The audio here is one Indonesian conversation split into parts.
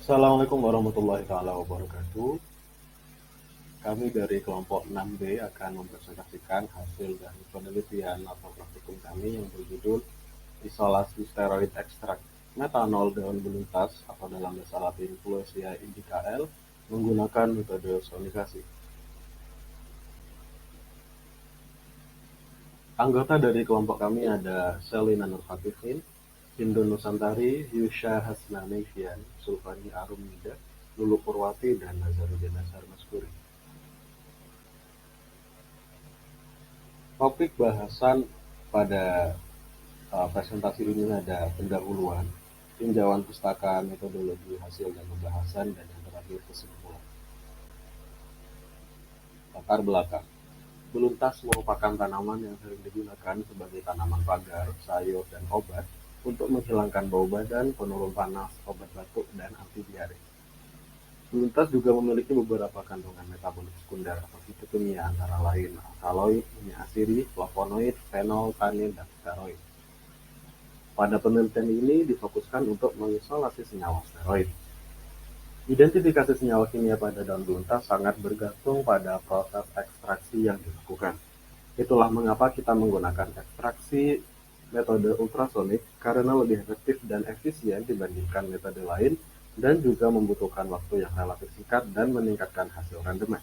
Assalamualaikum warahmatullahi taala wabarakatuh. Kami dari kelompok 6B akan mempresentasikan hasil dari penelitian atau praktikum kami yang berjudul isolasi steroid ekstrak metanol daun beluntas atau dalam bahasa Latin Fluosia indica L menggunakan metode sonikasi. Anggota dari kelompok kami ada Selina Nurhatifin, Hindun Nusantari, Yusha Hasnanevian, Sulfani Arumida, Lulu Purwati, dan Nazarudin Nasar Maskuri. Topik bahasan pada presentasi ini ada pendahuluan, tinjauan pustaka, metodologi, hasil dan pembahasan, dan yang terakhir kesimpulan. Latar belakang. Beluntas merupakan tanaman yang sering digunakan sebagai tanaman pagar, sayur, dan obat untuk menghilangkan bau badan, penurun panas, obat batuk, dan anti diare. Beluntas juga memiliki beberapa kandungan metabolit sekunder atau fitokimia antara lain alkaloid, minyak asiri, flavonoid, fenol, tanin, dan steroid. Pada penelitian ini difokuskan untuk mengisolasi senyawa steroid. Identifikasi senyawa kimia pada daun beluntas sangat bergantung pada proses ekstraksi yang dilakukan. Itulah mengapa kita menggunakan ekstraksi metode ultrasonik karena lebih efektif dan efisien dibandingkan metode lain dan juga membutuhkan waktu yang relatif singkat dan meningkatkan hasil rendemen.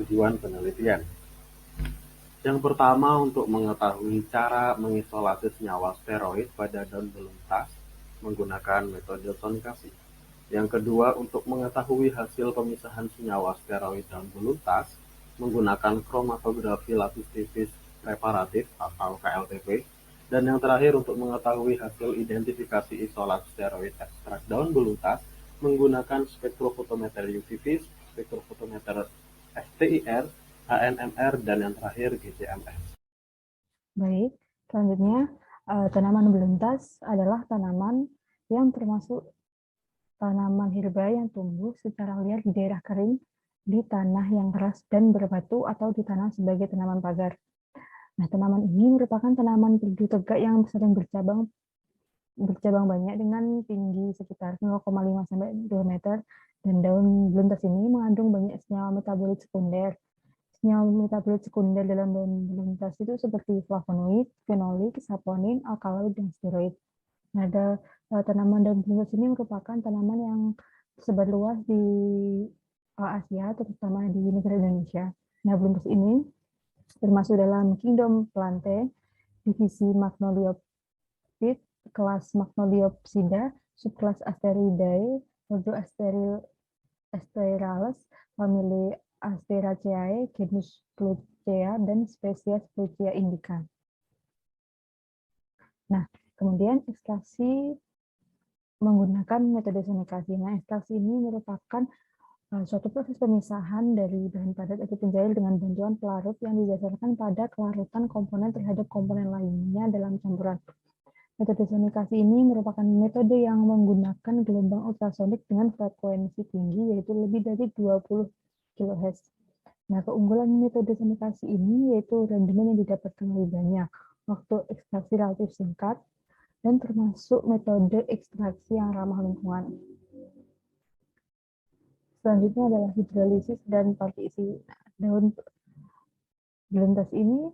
Tujuan penelitian. Yang pertama untuk mengetahui cara mengisolasi senyawa steroid pada daun beluntas menggunakan metode sonikasi. Yang kedua untuk mengetahui hasil pemisahan senyawa steroid daun beluntas menggunakan kromatografi lapis tipis preparatif atau KLTP. Dan yang terakhir untuk mengetahui hasil identifikasi isolat steroid ekstrak daun beluntas menggunakan spektrofotometer UV, spektrofotometer FTIR, HNMR, dan yang terakhir GCMS. Baik, selanjutnya tanaman beluntas adalah tanaman yang termasuk tanaman herba yang tumbuh secara liar di daerah kering, di tanah yang keras dan berbatu atau ditanam sebagai tanaman pagar. Nah, tanaman ini merupakan tanaman perdu tegak yang sering bercabang banyak dengan tinggi sekitar 0,5 sampai 2 meter, dan daun beluntas ini mengandung banyak senyawa metabolit sekunder. Senyawa metabolit sekunder dalam daun beluntas itu seperti flavonoid, fenolik, saponin, alkaloid, dan steroid. Nah, tanaman daun beluntas ini merupakan tanaman yang tersebar luas di Asia, terutama di negara Indonesia. Nah, beluntas ini termasuk dalam kingdom Plantae, divisi Magnoliopsid, kelas Magnoliopsida, subkelas Asteridae, ordo Asterales, famili Asteraceae, genus Flucea, dan spesies Flucea indica. Nah, kemudian ekstraksi menggunakan metode sonikasi. Nah, ekstraksi ini merupakan suatu proses pemisahan dari bahan padat atau pencair dengan bantuan pelarut yang didasarkan pada kelarutan komponen terhadap komponen lainnya dalam campuran. Metode sonikasi ini merupakan metode yang menggunakan gelombang ultrasonik dengan frekuensi tinggi, yaitu lebih dari 20 kHz. Nah, keunggulan metode sonikasi ini yaitu rendemen yang didapatkan lebih banyak, waktu ekstraksi relatif singkat, dan termasuk metode ekstraksi yang ramah lingkungan. Selanjutnya adalah hidrolisis dan partisi. Nah, daun beluntas ini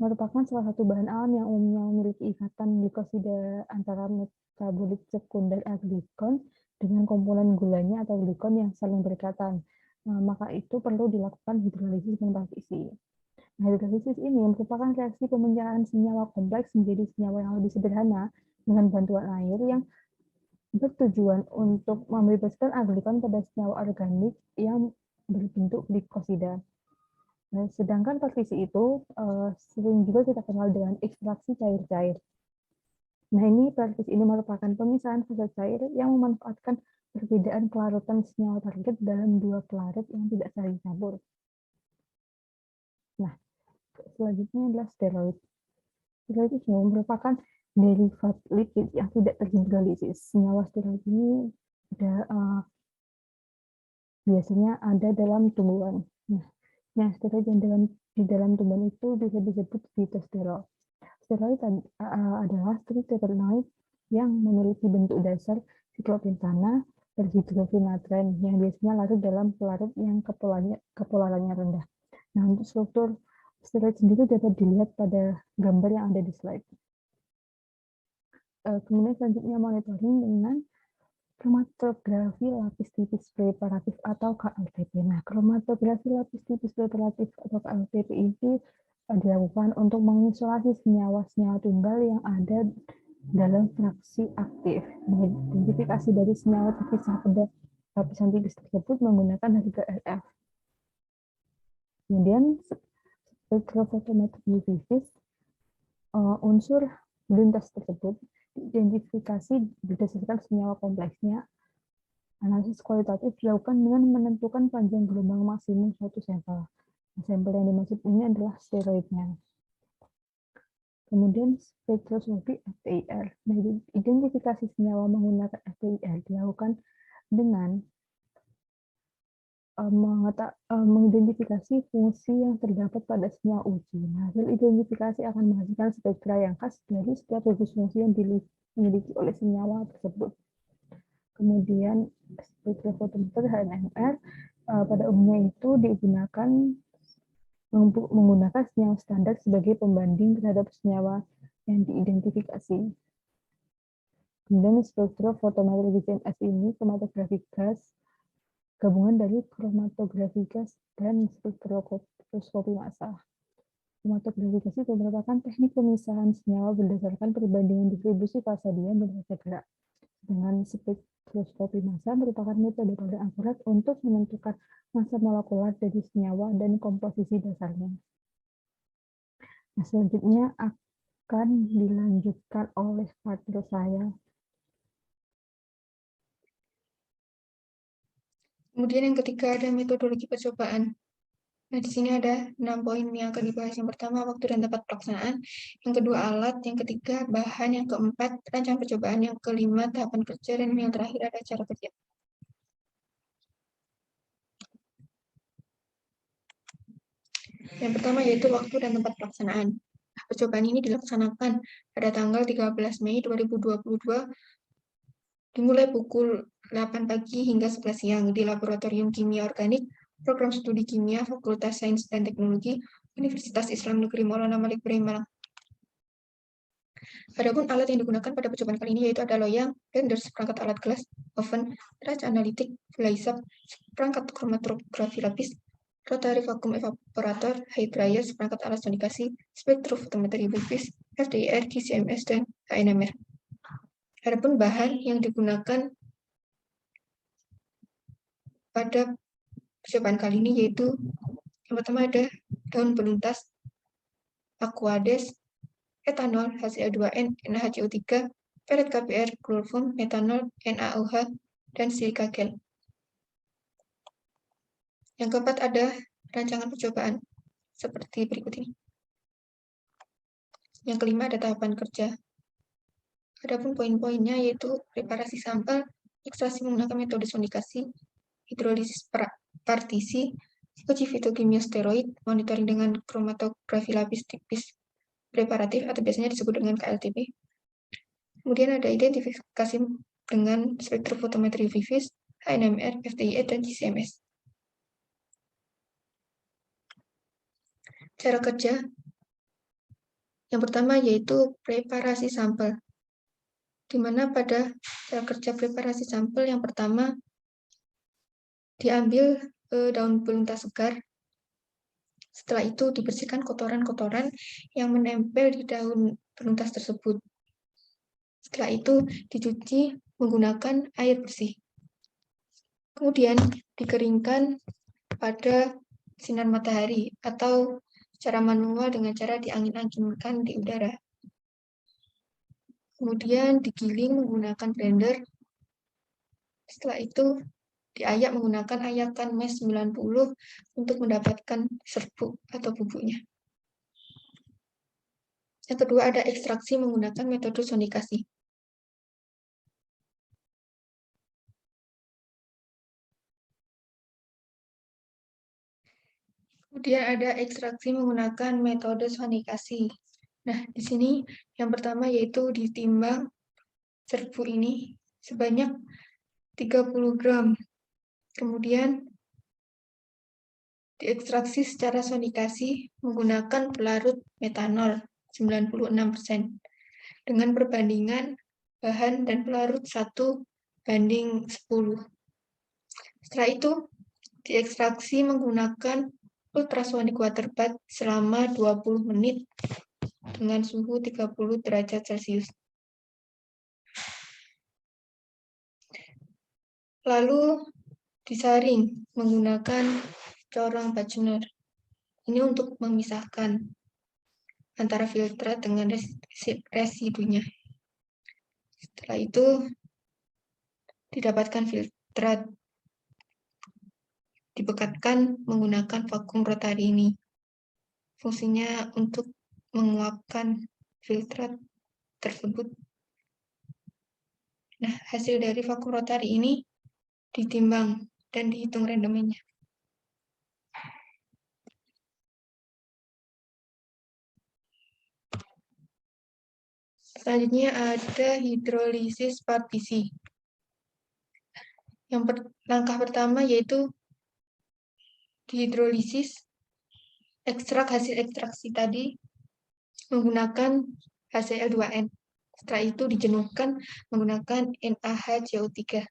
merupakan salah satu bahan alam yang umumnya memiliki ikatan glikosida antara metabolit sekunder glikon dengan komponen gulanya atau glikon yang saling berikatan. Nah, maka itu perlu dilakukan hidrolisis dan partisi. Nah, hidrolisis ini merupakan reaksi pemecahan senyawa kompleks menjadi senyawa yang lebih sederhana dengan bantuan air yang bertujuan untuk membebaskan glikon pada senyawa organik yang berbentuk glikosida. Nah, sedangkan partisi itu sering juga kita kenal dengan ekstraksi cair-cair. Nah, partisi ini merupakan pemisahan fase cair yang memanfaatkan perbedaan kelarutan senyawa target dalam dua pelarut yang tidak saling campur. Nah, selanjutnya adalah steroid. Steroid itu merupakan derivat lipid yang tidak terhidrolisis. Senyawa steroid ini biasanya ada dalam tumbuhan. Nah, steroid yang di dalam tumbuhan itu bisa disebut fitosterol. Steroid adalah striaterenoid yang memiliki bentuk dasar siklopentana berhidrovinatren yang biasanya larut dalam pelarut yang kepolarannya rendah. Nah, untuk struktur steroid sendiri dapat dilihat pada gambar yang ada di slide. Kemudian selanjutnya monitoring dengan kromatografi lapis tipis preparatif atau KLTP. Nah, kromatografi lapis tipis preparatif atau KLTP ini dilakukan untuk mengisolasi senyawa-senyawa tunggal yang ada dalam fraksi aktif. Identifikasi dari senyawa terpisah pada lapisan tipis tersebut menggunakan harga RF. Kemudian spektrofotometri vivis, unsur lintas tersebut diidentifikasi berdasarkan senyawa kompleksnya. Analisis kualitatif dilakukan dengan menentukan panjang gelombang maksimum suatu sampel. Sampel yang dimaksud ini adalah steroidnya. Kemudian spektroskopi FTIR. Nah, identifikasi senyawa menggunakan FTIR dilakukan dengan mengidentifikasi fungsi yang terdapat pada senyawa uji. Nah, hasil identifikasi akan menghasilkan spektra yang khas dari setiap gugus fungsi yang dimiliki oleh senyawa tersebut. Kemudian spektrofotometer HNMR pada umumnya itu digunakan menggunakan senyawa standar sebagai pembanding terhadap senyawa yang diidentifikasi. Kemudian spektrofotometri GCMS ini kromatografi gas, gabungan dari kromatografi gas dan spektroskopi massa. Kromatografi gas itu merupakan teknik pemisahan senyawa berdasarkan perbandingan distribusi fasa dia berfasa gerak. Dengan spektroskopi massa merupakan metode paling akurat untuk menentukan massa molekular dari senyawa dan komposisi dasarnya. Nah, selanjutnya akan dilanjutkan oleh partner saya. Kemudian yang ketiga ada metodologi percobaan. Nah, di sini ada 6 poin yang akan dibahas. Yang pertama, waktu dan tempat pelaksanaan. Yang kedua, alat. Yang ketiga, bahan. Yang keempat, rancangan percobaan. Yang kelima, tahapan kerja. Dan yang terakhir ada cara kerja. Yang pertama yaitu waktu dan tempat pelaksanaan. Percobaan ini dilaksanakan pada tanggal 13 Mei 2022 dimulai pukul 8 pagi hingga 11 siang di Laboratorium Kimia Organik, Program Studi Kimia, Fakultas Sains dan Teknologi, Universitas Islam Negeri Maulana Malik Ibrahim Malang. Adapun alat yang digunakan pada percobaan kali ini yaitu ada loyang, blenders, perangkat alat gelas, oven, deraj analitik, fly-up, perangkat kromatografi lapis, rotary vacuum evaporator, hair dryer, perangkat alat sonikasi, spektrofotometri vivis, FDIR, GCMS, dan HNMR. Adapun bahan yang digunakan pada percobaan kali ini yaitu yang pertama ada daun beluntas, aquades, etanol, HCl2N, NaHCO3, pelet KPR, kloroform, metanol, NaOH, dan silika gel. Yang keempat ada rancangan percobaan seperti berikut ini. Yang kelima ada tahapan kerja. Adapun poin-poinnya yaitu preparasi sampel, ekstraksi menggunakan metode sonikasi, hidrolisis partisi, uji fitokimia steroid, monitoring dengan kromatografi lapis tipis preparatif atau biasanya disebut dengan KLTP. Kemudian ada identifikasi dengan spektrofotometri vivis, HNMR, FTIR, dan GCMS. Cara kerja yang pertama yaitu preparasi sampel, di mana pada cara kerja preparasi sampel yang pertama diambil daun beluntas segar. Setelah itu dibersihkan kotoran-kotoran yang menempel di daun beluntas tersebut. Setelah itu dicuci menggunakan air bersih. Kemudian dikeringkan pada sinar matahari atau secara manual dengan cara diangin-anginkan di udara. Kemudian digiling menggunakan blender. Setelah itu diayak menggunakan ayakan MES 90 untuk mendapatkan serbuk atau bubuknya. Yang kedua ada ekstraksi menggunakan metode sonikasi. Kemudian ada ekstraksi menggunakan metode sonikasi. Nah, di sini yang pertama yaitu ditimbang serbuk ini sebanyak 30 gram. Kemudian diekstraksi secara sonikasi menggunakan pelarut metanol 96% dengan perbandingan bahan dan pelarut 1:10. Setelah itu diekstraksi menggunakan ultrasonic water bath selama 20 menit dengan suhu 30 derajat Celcius. Lalu disaring menggunakan corong Bachner. Ini untuk memisahkan antara filtrat dengan residunya. Setelah itu didapatkan filtrat, dibekatkan menggunakan vakum rotari ini. Fungsinya untuk menguapkan filtrat tersebut. Nah, hasil dari vakum rotari ini ditimbang dan dihitung randomnya. Selanjutnya ada hidrolisis partisi. Langkah pertama yaitu dihidrolisis, ekstrak hasil ekstraksi tadi menggunakan HCl2N. Setelah itu dijenuhkan menggunakan NaHCO3.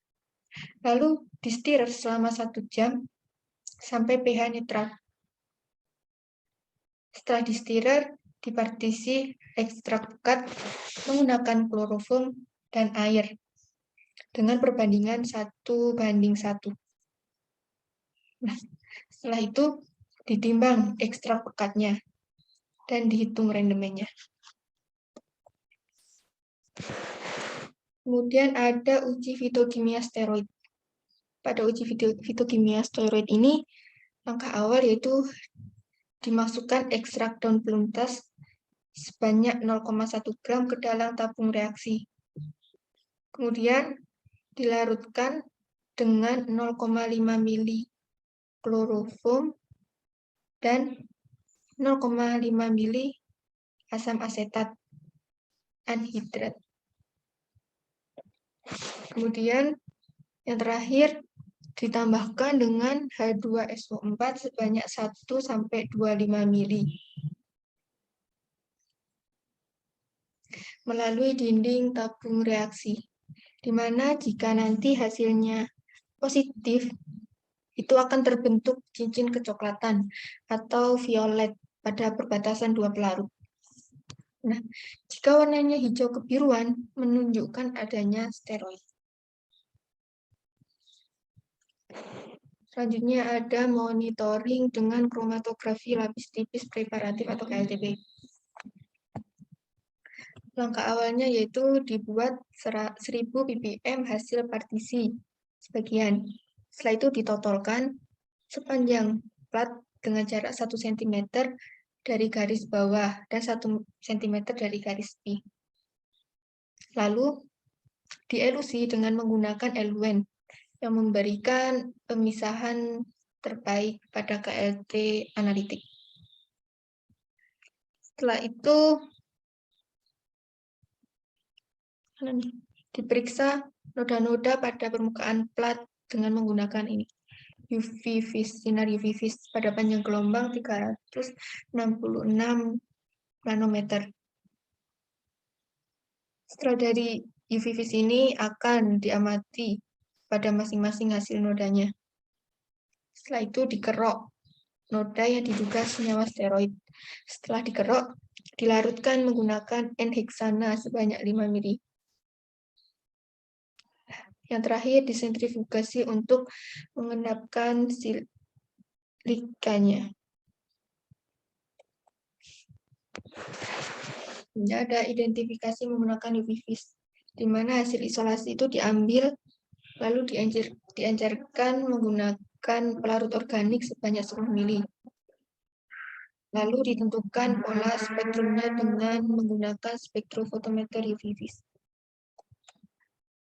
Lalu distir selama 1 jam sampai pH netral. Setelah distirer, dipartisi ekstrak pekat menggunakan kloroform dan air dengan perbandingan 1:1. Nah, setelah itu ditimbang ekstrak pekatnya dan dihitung randomnya. Kemudian ada uji fitokimia steroid. Pada uji fitokimia steroid ini, langkah awal yaitu dimasukkan ekstrak daun beluntas sebanyak 0,1 gram ke dalam tabung reaksi. Kemudian dilarutkan dengan 0,5 mili kloroform dan 0,5 mili asam asetat anhidrat. Kemudian yang terakhir ditambahkan dengan H2SO4 sebanyak 1-25 mili melalui dinding tabung reaksi, di mana jika nanti hasilnya positif, itu akan terbentuk cincin kecoklatan atau violet pada perbatasan dua pelarut. Nah, jika warnanya hijau kebiruan, menunjukkan adanya steroid. Selanjutnya ada monitoring dengan kromatografi lapis tipis preparatif atau KLTP. Langkah awalnya yaitu dibuat 1000 ppm hasil partisi sebagian. Setelah itu ditotolkan sepanjang plat dengan jarak 1 cm dari garis bawah dan 1 cm dari garis P. Lalu dielusi dengan menggunakan eluen yang memberikan pemisahan terbaik pada KLT analitik. Setelah itu diperiksa noda-noda pada permukaan plat dengan menggunakan ini sinar UV vis pada panjang gelombang 366 nanometer. Setelah dari UV vis ini akan diamati pada masing-masing hasil nodanya. Setelah itu dikerok noda yang diduga senyawa steroid. Setelah dikerok, dilarutkan menggunakan N-heksana sebanyak 5 mili. Yang terakhir disentrifugasi untuk mengendapkan silikanya. Ini ada identifikasi menggunakan UV vis, di mana hasil isolasi itu diambil lalu diencerkan menggunakan pelarut organik sebanyak 10 mili. Lalu ditentukan pola spektrumnya dengan menggunakan spektrofotometer UV vis.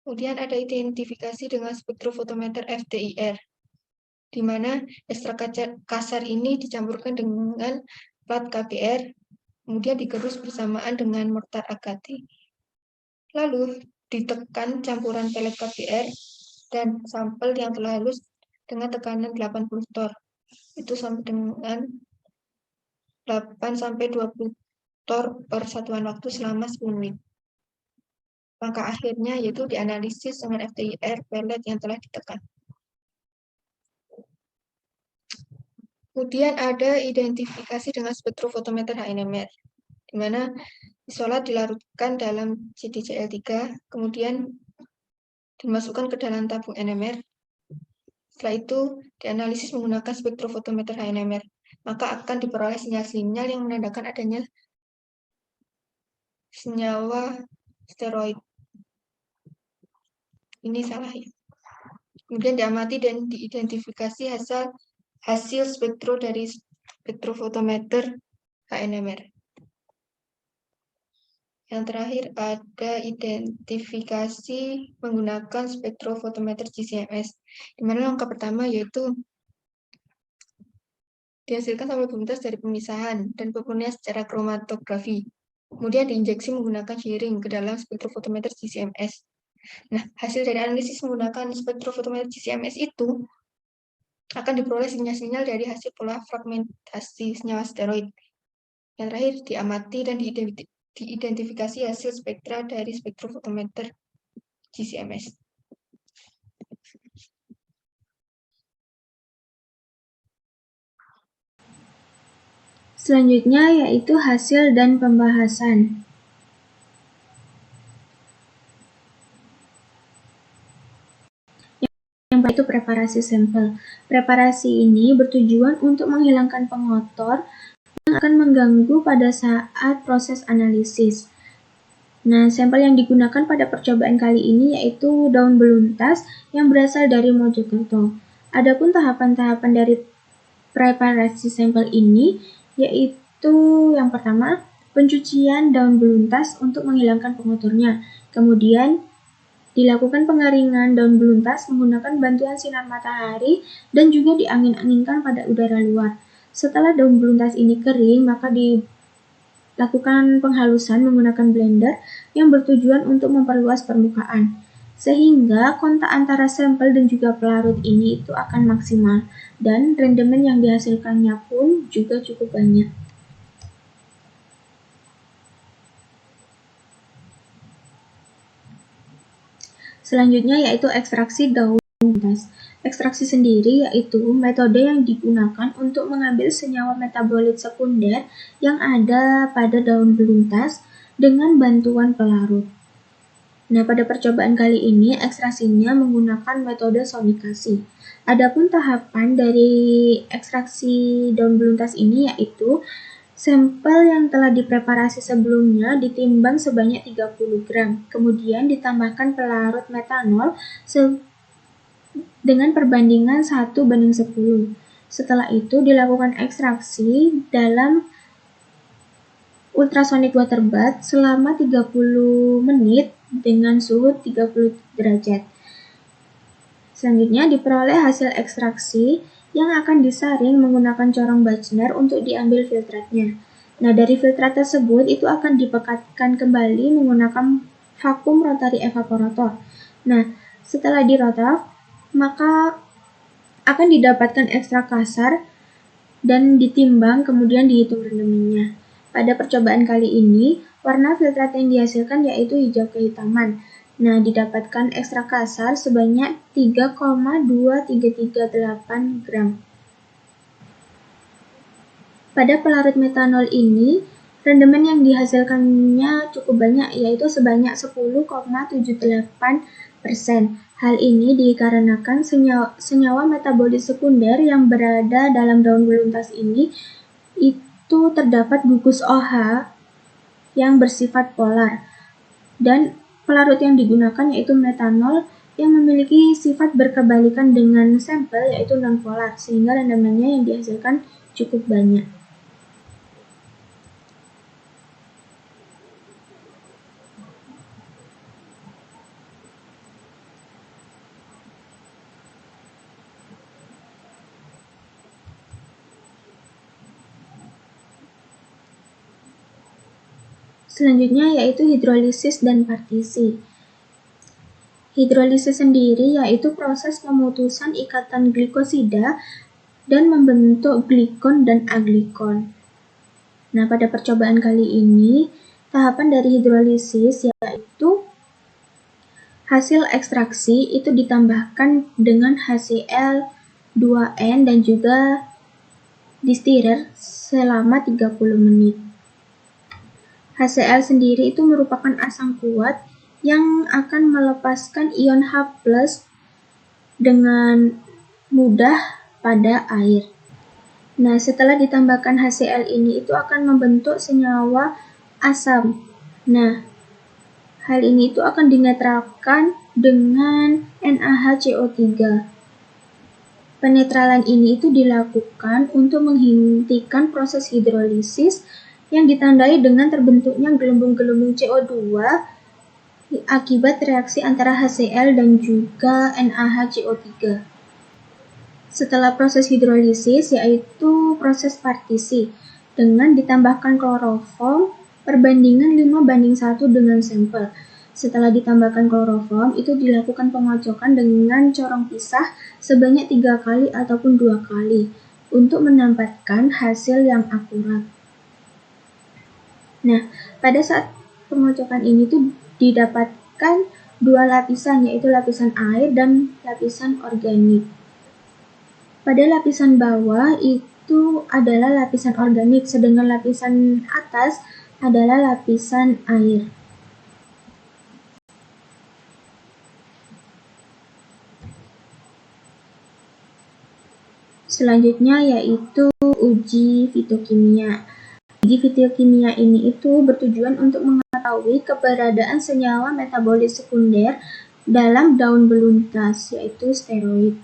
Kemudian ada identifikasi dengan spektrofotometer FTIR, di mana ekstrak kasar ini dicampurkan dengan plat KBR kemudian digerus bersamaan dengan mortar agate. Lalu ditekan campuran pelet KBR dan sampel yang telah halus dengan tekanan 80 torr. Itu sampai dengan 8-20 torr per satuan waktu selama 10 menit. Langkah akhirnya yaitu dianalisis dengan FTIR pelet yang telah ditekan. Kemudian ada identifikasi dengan spektrofotometer HNMR, di mana isolat dilarutkan dalam CdCl3, kemudian dimasukkan ke dalam tabung NMR. Setelah itu dianalisis menggunakan spektrofotometer HNMR, maka akan diperoleh sinyal-sinyal yang menandakan adanya senyawa steroid. Ini salah ya. Kemudian diamati dan diidentifikasi hasil spektro dari spektrofotometer HNMR. Yang terakhir ada identifikasi menggunakan spektrofotometer GCMS, di mana langkah pertama yaitu dihasilkan sampel bebas dari pemisahan dan pemurnian secara kromatografi. Kemudian diinjeksi menggunakan shearing ke dalam spektrofotometer GCMS. Nah, hasil dari analisis menggunakan spektrofotometer GCMS itu akan diperoleh sinyal-sinyal dari hasil pola fragmentasi senyawa steroid. Yang terakhir, diamati dan diidentifikasi hasil spektra dari spektrofotometer GCMS. Selanjutnya yaitu hasil dan pembahasan. Yang pertama itu preparasi sampel. Preparasi ini bertujuan untuk menghilangkan pengotor yang akan mengganggu pada saat proses analisis. Nah, sampel yang digunakan pada percobaan kali ini yaitu daun beluntas yang berasal dari Mojokerto. Adapun tahapan-tahapan dari preparasi sampel ini yaitu yang pertama, pencucian daun beluntas untuk menghilangkan pengotornya. Kemudian dilakukan pengeringan daun beluntas menggunakan bantuan sinar matahari dan juga diangin-anginkan pada udara luar. Setelah daun beluntas ini kering, maka dilakukan penghalusan menggunakan blender yang bertujuan untuk memperluas permukaan, sehingga kontak antara sampel dan juga pelarut ini itu akan maksimal, dan rendemen yang dihasilkannya pun juga cukup banyak. Selanjutnya yaitu ekstraksi daun beluntas. Ekstraksi sendiri yaitu metode yang digunakan untuk mengambil senyawa metabolit sekunder yang ada pada daun beluntas dengan bantuan pelarut. Nah, pada percobaan kali ini ekstraksinya menggunakan metode sonikasi. Adapun tahapan dari ekstraksi daun beluntas ini yaitu sampel yang telah dipreparasi sebelumnya ditimbang sebanyak 30 gram, kemudian ditambahkan pelarut metanol dengan perbandingan 1:10. Setelah itu dilakukan ekstraksi dalam ultrasonic water bath selama 30 menit dengan suhu 30 derajat. Selanjutnya diperoleh hasil ekstraksi yang akan disaring menggunakan corong Bachner untuk diambil filtratnya. Nah, dari filtrat tersebut itu akan dipekatkan kembali menggunakan vakum rotary evaporator. Nah, setelah dirotaf, maka akan didapatkan ekstrak kasar dan ditimbang kemudian dihitung rendemennya. Pada percobaan kali ini, warna filtrat yang dihasilkan yaitu hijau kehitaman. Nah, didapatkan ekstrak kasar sebanyak 3,2338 gram. Pada pelarut metanol ini, rendemen yang dihasilkannya cukup banyak, yaitu sebanyak 10,78%. Hal ini dikarenakan senyawa metabolit sekunder yang berada dalam daun beluntas ini itu terdapat gugus OH yang bersifat polar, dan pelarut yang digunakan yaitu metanol yang memiliki sifat berkebalikan dengan sampel yaitu non-polar, sehingga rendemennya yang dihasilkan cukup banyak. Selanjutnya yaitu hidrolisis dan partisi. Hidrolisis sendiri yaitu proses pemutusan ikatan glikosida dan membentuk glikon dan aglikon. Nah, pada percobaan kali ini, tahapan dari hidrolisis yaitu hasil ekstraksi itu ditambahkan dengan HCl, 2N dan juga distirer selama 30 menit. HCl sendiri itu merupakan asam kuat yang akan melepaskan ion H+ dengan mudah pada air. Nah, setelah ditambahkan HCl ini itu akan membentuk senyawa asam. Nah, hal ini itu akan dinetralkan dengan NaHCO3. Penetralan ini itu dilakukan untuk menghentikan proses hidrolisis yang ditandai dengan terbentuknya gelembung-gelembung CO2 akibat reaksi antara HCl dan juga NaHCO3. Setelah proses hidrolisis yaitu proses partisi dengan ditambahkan kloroform perbandingan 5:1 dengan sampel. Setelah ditambahkan kloroform itu dilakukan pengocokan dengan corong pisah sebanyak 3 kali ataupun 2 kali untuk mendapatkan hasil yang akurat. Nah, pada saat pengocokan ini tuh didapatkan 2 lapisan yaitu lapisan air dan lapisan organik. Pada lapisan bawah itu adalah lapisan organik, sedangkan lapisan atas adalah lapisan air. Selanjutnya yaitu uji fitokimia. Uji fitokimia ini itu bertujuan untuk mengetahui keberadaan senyawa metabolis sekunder dalam daun beluntas, yaitu steroid.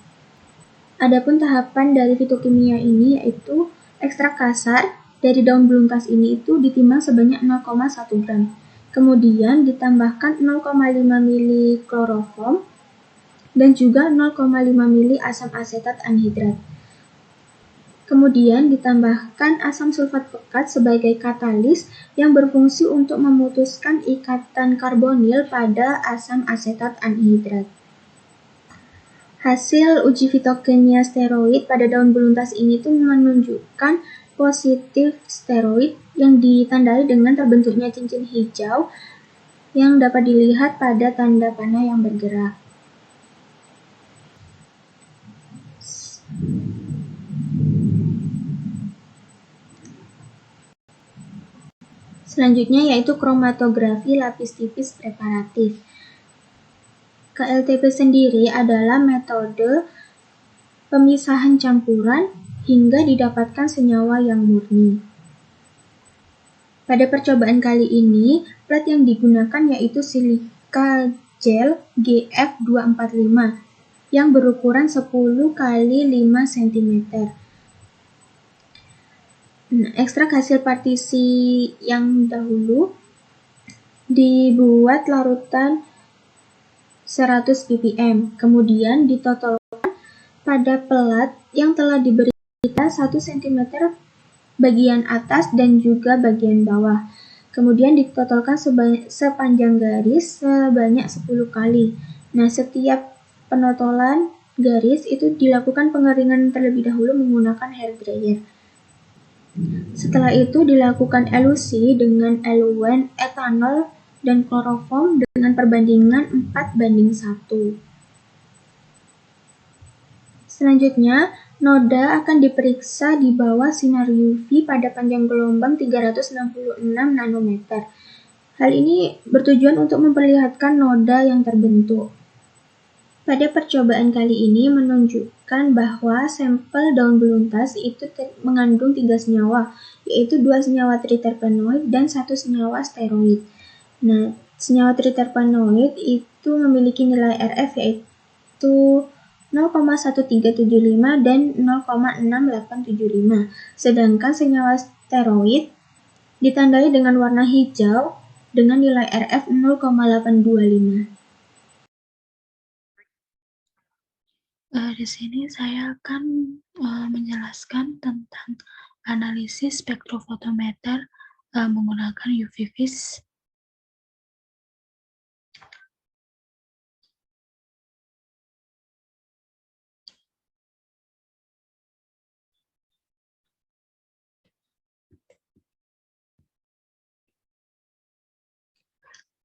Adapun tahapan dari fitokimia ini yaitu ekstrak kasar dari daun beluntas ini itu ditimbang sebanyak 0,1 gram. Kemudian ditambahkan 0,5 ml kloroform dan juga 0,5 ml asam asetat anhidrat. Kemudian ditambahkan asam sulfat pekat sebagai katalis yang berfungsi untuk memutuskan ikatan karbonil pada asam asetat anhidrat. Hasil uji fitokimia steroid pada daun beluntas ini tuh menunjukkan positif steroid yang ditandai dengan terbentuknya cincin hijau yang dapat dilihat pada tanda panah yang bergerak. Selanjutnya yaitu kromatografi lapis tipis preparatif. KLTP sendiri adalah metode pemisahan campuran hingga didapatkan senyawa yang murni. Pada percobaan kali ini, plat yang digunakan yaitu silika gel GF245 yang berukuran 10 x 5 cm. Nah, ekstrak hasil partisi yang dahulu dibuat larutan 100 ppm, kemudian ditotolkan pada pelat yang telah diberi 1 cm bagian atas dan juga bagian bawah. Kemudian ditotolkan sepanjang garis sebanyak 10 kali. Nah, setiap penotolan garis itu dilakukan pengeringan terlebih dahulu menggunakan hair dryer. Setelah itu dilakukan elusi dengan eluen, etanol, dan kloroform dengan perbandingan 4:1. Selanjutnya, noda akan diperiksa di bawah sinar UV pada panjang gelombang 366 nanometer. Hal ini bertujuan untuk memperlihatkan noda yang terbentuk. Pada percobaan kali ini menunjukkan bahwa sampel daun beluntas itu mengandung 3 senyawa, yaitu 2 senyawa triterpenoid dan 1 senyawa steroid. Nah, senyawa triterpenoid itu memiliki nilai RF yaitu 0,1375 dan 0,6875, sedangkan senyawa steroid ditandai dengan warna hijau dengan nilai RF 0,825. Di sini saya akan menjelaskan tentang analisis spektrofotometer menggunakan UV vis.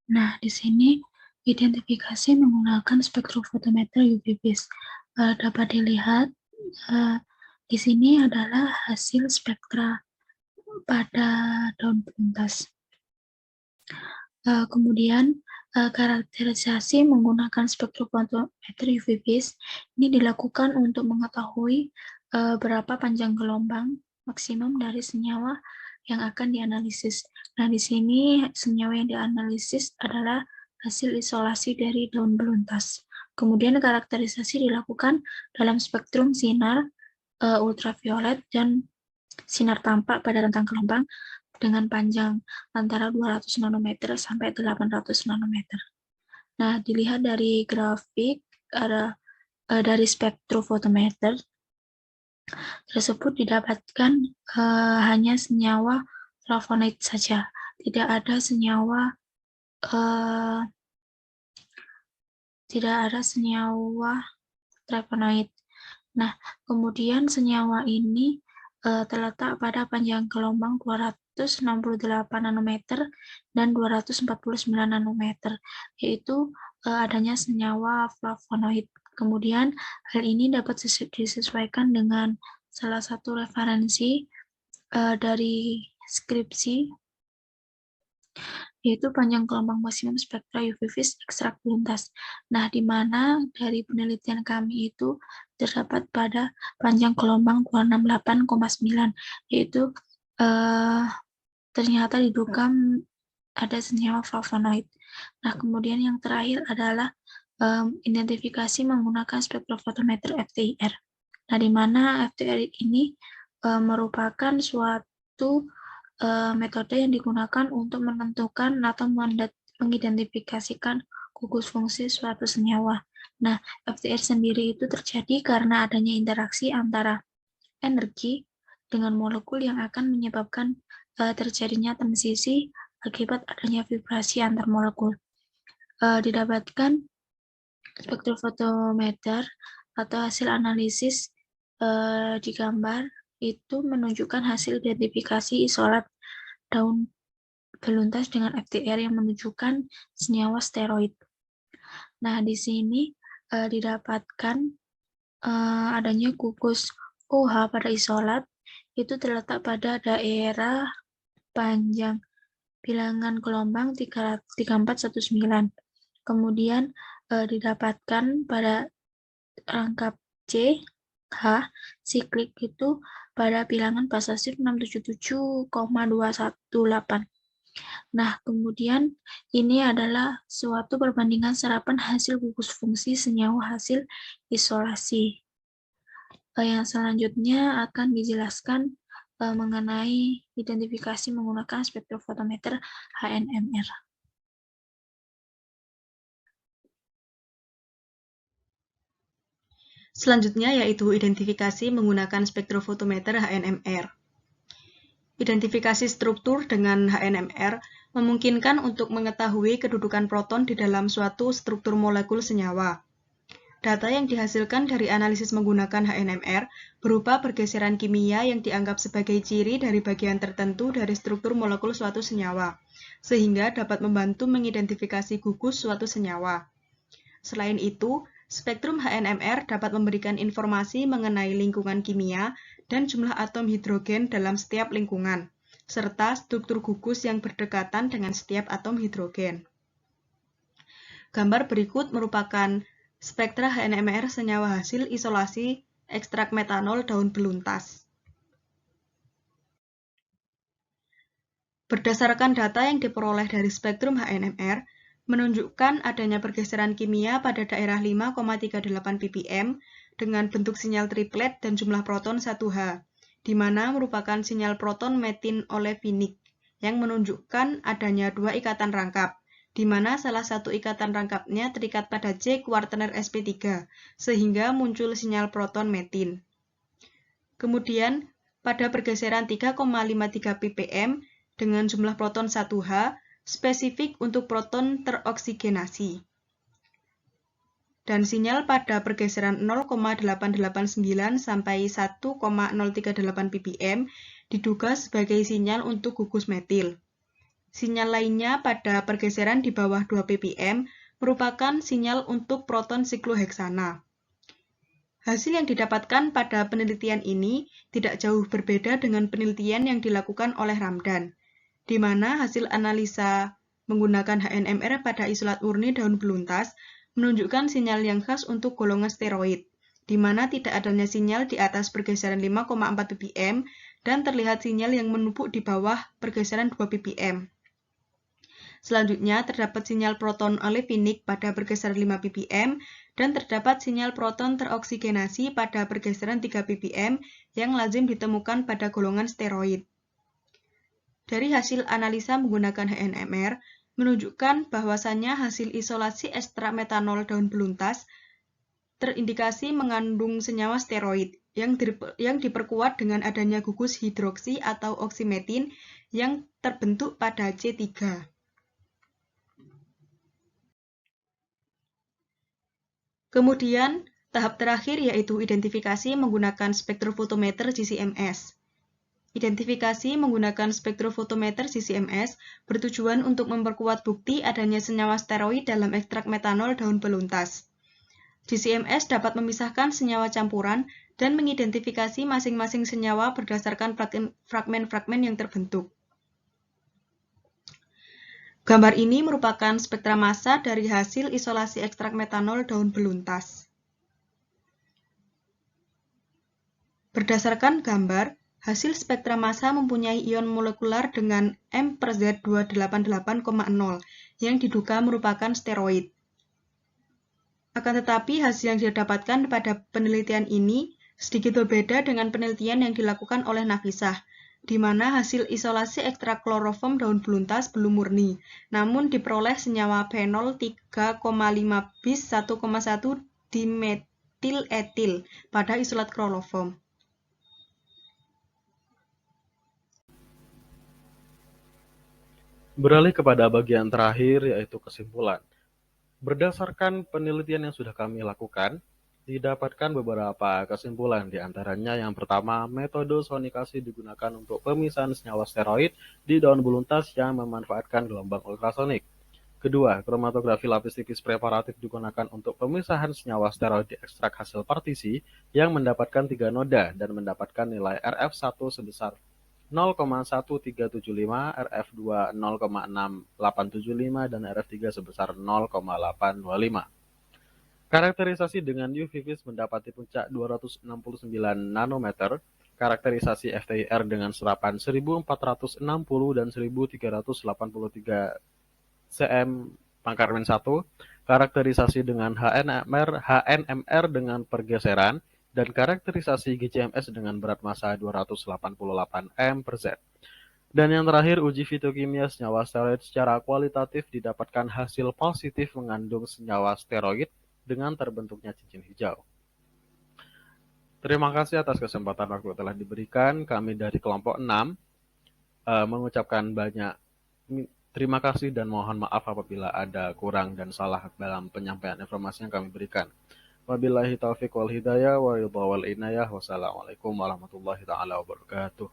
Nah, di sini identifikasi menggunakan spektrofotometer UV vis. Dapat dilihat di sini adalah hasil spektra pada daun peluntas. Kemudian karakterisasi menggunakan spektrofotometer UV vis ini dilakukan untuk mengetahui berapa panjang gelombang maksimum dari senyawa yang akan dianalisis. Nah, di sini senyawa yang dianalisis adalah hasil isolasi dari daun beluntas. Kemudian karakterisasi dilakukan dalam spektrum sinar ultraviolet dan sinar tampak pada rentang gelombang dengan panjang antara 200 nanometer sampai 800 nanometer. Nah, dilihat dari grafik ada dari spektrofotometer tersebut didapatkan hanya senyawa flavonoid saja, tidak ada senyawa flavonoid. Nah, kemudian senyawa ini terletak pada panjang gelombang 268 nanometer dan 249 nanometer, yaitu adanya senyawa flavonoid. Kemudian hal ini dapat disesuaikan dengan salah satu referensi dari skripsi, yaitu panjang gelombang maksimum spektra UV vis ekstrak beluntas. Nah, di mana dari penelitian kami itu terdapat pada panjang gelombang 268,9, yaitu ternyata diduga ada senyawa flavonoid. Nah, kemudian yang terakhir adalah identifikasi menggunakan spektrofotometer FTIR. Nah, di mana FTIR ini merupakan suatu metode yang digunakan untuk menentukan atau mengidentifikasikan gugus fungsi suatu senyawa. Nah, FTIR sendiri itu terjadi karena adanya interaksi antara energi dengan molekul yang akan menyebabkan terjadinya transisi akibat adanya vibrasi antar molekul. Didapatkan spektrofotometer atau hasil analisis di gambar itu menunjukkan hasil identifikasi isolat daun beluntas dengan FTIR yang menunjukkan senyawa steroid. Nah, di sini didapatkan adanya gugus OH pada isolat itu terletak pada daerah panjang bilangan gelombang 3419. Kemudian didapatkan pada rangkap C, H, siklik itu pada bilangan pasasif 677,218. Nah, kemudian ini adalah suatu perbandingan serapan hasil gugus fungsi senyawa hasil isolasi. Yang selanjutnya akan dijelaskan mengenai identifikasi menggunakan spektrofotometer HNMR. Selanjutnya yaitu identifikasi menggunakan spektrofotometer HNMR. Identifikasi struktur dengan HNMR memungkinkan untuk mengetahui kedudukan proton di dalam suatu struktur molekul senyawa. Data yang dihasilkan dari analisis menggunakan HNMR berupa pergeseran kimia yang dianggap sebagai ciri dari bagian tertentu dari struktur molekul suatu senyawa, sehingga dapat membantu mengidentifikasi gugus suatu senyawa. Selain itu, spektrum HNMR dapat memberikan informasi mengenai lingkungan kimia dan jumlah atom hidrogen dalam setiap lingkungan, serta struktur gugus yang berdekatan dengan setiap atom hidrogen. Gambar berikut merupakan spektra HNMR senyawa hasil isolasi ekstrak metanol daun beluntas. Berdasarkan data yang diperoleh dari spektrum HNMR, menunjukkan adanya pergeseran kimia pada daerah 5,38 ppm dengan bentuk sinyal triplet dan jumlah proton 1H, di mana merupakan sinyal proton metin olefinik yang menunjukkan adanya dua ikatan rangkap, di mana salah satu ikatan rangkapnya terikat pada C kuartener sp3, sehingga muncul sinyal proton metin. Kemudian, pada pergeseran 3,53 ppm, dengan jumlah proton 1H spesifik untuk proton teroksigenasi. Dan sinyal pada pergeseran 0,889 sampai 1,038 ppm diduga sebagai sinyal untuk gugus metil. Sinyal lainnya pada pergeseran di bawah 2 ppm merupakan sinyal untuk proton sikloheksana. Hasil yang didapatkan pada penelitian ini tidak jauh berbeda dengan penelitian yang dilakukan oleh Ramdan, di mana hasil analisa menggunakan HNMR pada isolat murni daun beluntas menunjukkan sinyal yang khas untuk golongan steroid, di mana tidak adanya sinyal di atas pergeseran 5,4 ppm dan terlihat sinyal yang menumpuk di bawah pergeseran 2 ppm. Selanjutnya, terdapat sinyal proton olefinik pada pergeseran 5 ppm dan terdapat sinyal proton teroksigenasi pada pergeseran 3 ppm yang lazim ditemukan pada golongan steroid. Dari hasil analisa menggunakan HNMR, menunjukkan bahwasannya hasil isolasi ekstrak metanol daun beluntas terindikasi mengandung senyawa steroid yang diperkuat dengan adanya gugus hidroksi atau oksimetin yang terbentuk pada C3. Kemudian, tahap terakhir yaitu identifikasi menggunakan spektrofotometer GCMS. Identifikasi menggunakan spektrofotometer GCMS bertujuan untuk memperkuat bukti adanya senyawa steroid dalam ekstrak metanol daun beluntas. GCMS dapat memisahkan senyawa campuran dan mengidentifikasi masing-masing senyawa berdasarkan fragmen-fragmen yang terbentuk. Gambar ini merupakan spektra massa dari hasil isolasi ekstrak metanol daun beluntas. Berdasarkan gambar, hasil spektra massa mempunyai ion molekular dengan M/Z288,0 yang diduga merupakan steroid. Akan tetapi, hasil yang didapatkan pada penelitian ini sedikit berbeda dengan penelitian yang dilakukan oleh Nafisah, di mana hasil isolasi ekstrak kloroform daun beluntas belum murni, namun diperoleh senyawa fenol 3,5 bis 1,1 dimetiletil pada isolat kloroform. Beralih kepada bagian terakhir, yaitu kesimpulan. Berdasarkan penelitian yang sudah kami lakukan, didapatkan beberapa kesimpulan, di antaranya yang pertama, metode sonikasi digunakan untuk pemisahan senyawa steroid di daun beluntas yang memanfaatkan gelombang ultrasonik. Kedua, kromatografi lapis tipis preparatif digunakan untuk pemisahan senyawa steroid di ekstrak hasil partisi yang mendapatkan 3 noda dan mendapatkan nilai RF1 sebesar 0,1375, RF2 0,6875, dan RF3 sebesar 0,825. Karakterisasi dengan UV-Vis mendapati puncak 269 nanometer, karakterisasi FTIR dengan serapan 1460 dan 1383 cm pangkar -1, karakterisasi dengan HNMR dengan pergeseran, dan karakterisasi GCMS dengan berat massa 288 m/Z. Dan yang terakhir, uji fitokimia senyawa steroid secara kualitatif didapatkan hasil positif mengandung senyawa steroid dengan terbentuknya cincin hijau. Terima kasih atas kesempatan waktu telah diberikan. Kami dari kelompok 6 mengucapkan banyak terima kasih dan mohon maaf apabila ada kurang dan salah dalam penyampaian informasi yang kami berikan. Wabillahi taufiq wal hidayah wa ridha wal inayah. Wassalamualaikum warahmatullahi taala wabarakatuh.